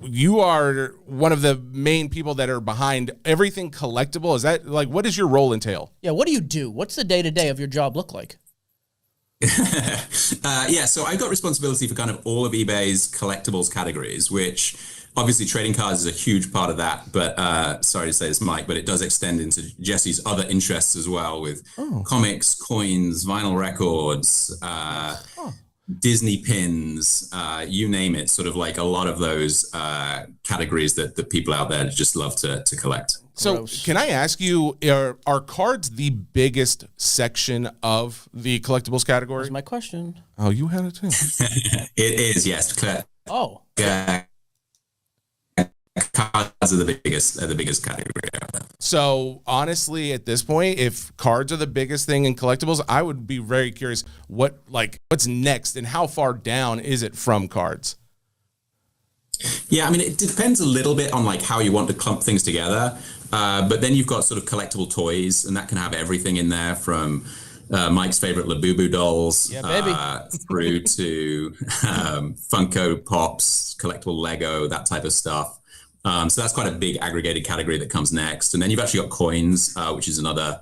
you are one of the main people that are behind everything collectible. Is that like, what does your role entail? Yeah, what do you do? What's the day-to-day of your job look like? So I got responsibility for kind of all of eBay's collectibles categories, which obviously trading cards is a huge part of that. But sorry to say this, Mike, but it does extend into Jesse's other interests as well, with comics, coins, vinyl records, Disney pins, you name it, sort of like a lot of those categories that people out there just love to collect. So can I ask you, are cards the biggest section of the collectibles category? That's my question. Oh, you had it too. It is, yes. Oh. Cards are the biggest category out there. So honestly, at this point, if cards are the biggest thing in collectibles, I would be very curious what's next and how far down is it from cards? Yeah, I mean, it depends a little bit on like how you want to clump things together. But then you've got sort of collectible toys, and that can have everything in there from Mike's favorite Labubu dolls, through to Funko Pops, collectible Lego, that type of stuff. So that's quite a big aggregated category that comes next. And then you've actually got coins, which is another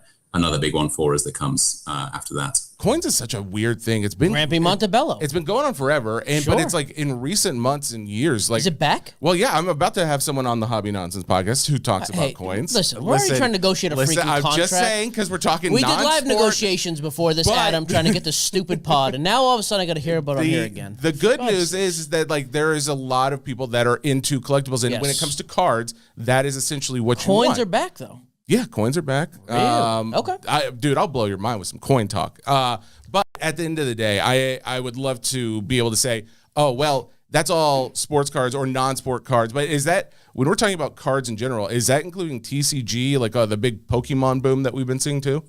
big one for us that comes after that. Coins is such a weird thing. It's been Grampy Montebello. It's been going on forever, but it's like in recent months and years. Like, is it back? Well, yeah, I'm about to have someone on the Hobby Nonsense podcast who talks about coins. Listen, we're already trying to negotiate a freaking contract. I'm just saying, because we're talking We non-sport. did live negotiations before this, Adam, trying to get this stupid pod, and now all of a sudden I got to hear about it here again. The good news is that like there is a lot of people that are into collectibles, and when it comes to cards, that is essentially what you want. Coins are back, though. Yeah, coins are back. Really? Okay. Dude, I'll blow your mind with some coin talk. But at the end of the day, I would love to be able to say, oh, well, that's all sports cards or non-sport cards. But is that, when we're talking about cards in general, is that including TCG, like the big Pokemon boom that we've been seeing too?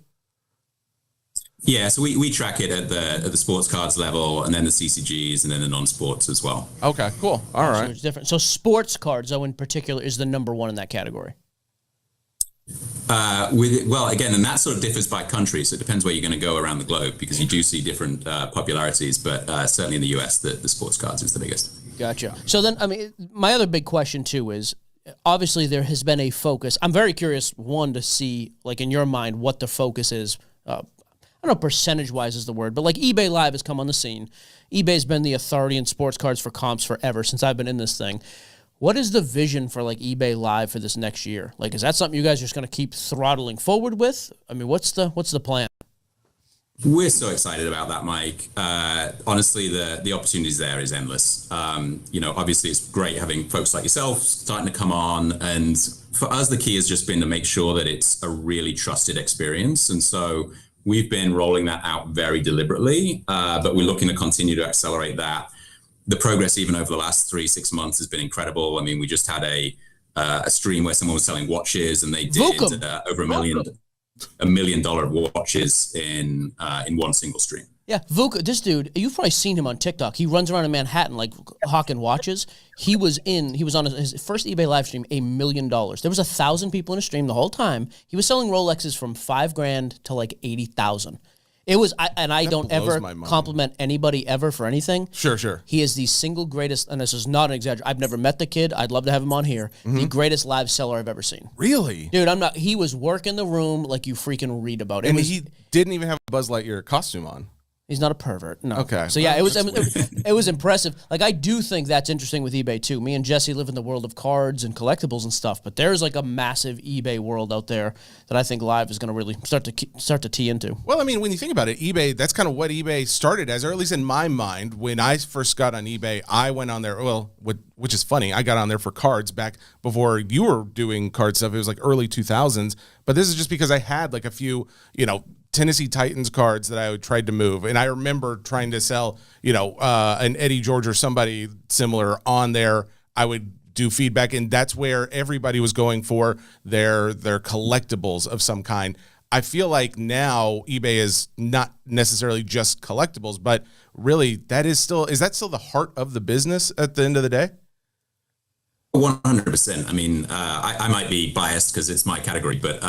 Yeah, so we track it at the sports cards level, and then the CCGs, and then the non-sports as well. Okay, cool. All right. So it's different. So sports cards, though, in particular, is the number one in that category. Again, and that sort of differs by country, so it depends where you're going to go around the globe, because you do see different popularities, but certainly in the US, the sports cards is the biggest. Gotcha. So then, I mean, my other big question, too, is obviously there has been a focus. I'm very curious, one, to see, like, in your mind, what the focus is. I don't know percentage-wise is the word, but, like, eBay Live has come on the scene. eBay's been the authority in sports cards for comps forever, since I've been in this thing. What is the vision for like eBay Live for this next year? Like, is that something you guys are just going to keep throttling forward with? I mean, what's the plan? We're so excited about that, Mike. Honestly, the opportunities there is endless. Obviously it's great having folks like yourself starting to come on. And for us, the key has just been to make sure that it's a really trusted experience. And so we've been rolling that out very deliberately, but we're looking to continue to accelerate that. The progress even over the last 3-6 months has been incredible. I mean, we just had a stream where someone was selling watches, and they did over $1 million watches in one single stream. Yeah, Vuka, this dude, you've probably seen him on TikTok. He runs around in Manhattan like hawking watches. He was on his first eBay live stream, $1 million. There was 1,000 people in a stream the whole time. He was selling Rolexes from $5,000 to like 80,000. It was, I don't ever compliment anybody ever for anything. Sure. He is the single greatest, and this is not an exaggeration. I've never met the kid. I'd love to have him on here. Mm-hmm. The greatest live seller I've ever seen. Really? Dude, he was working the room like you freaking read about it. And he didn't even have a Buzz Lightyear costume on. He's not a pervert. No. Okay. So yeah, it was impressive. Like, I do think that's interesting with eBay too. Me and Jesse live in the world of cards and collectibles and stuff, but there's like a massive eBay world out there that I think Live is going to really start to tee into. Well, I mean, when you think about it, eBay, that's kind of what eBay started as, or at least in my mind. When I first got on eBay, I went on there, which is funny, I got on there for cards back before you were doing card stuff. It was like early 2000s, but this is just because I had like a few, Tennessee Titans cards that I tried to move. And I remember trying to sell, an Eddie George or somebody similar on there. I would do feedback, and that's where everybody was going for their collectibles of some kind. I feel like now eBay is not necessarily just collectibles, but really is that still the heart of the business at the end of the day? 100%. I mean, I might be biased because it's my category, but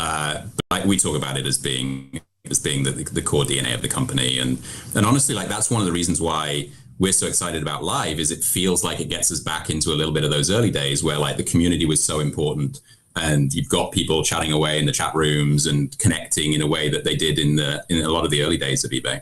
we talk about it as being the core DNA of the company. And honestly, like, that's one of the reasons why we're so excited about live is it feels like it gets us back into a little bit of those early days where like the community was so important, and you've got people chatting away in the chat rooms and connecting in a way that they did in a lot of the early days of eBay.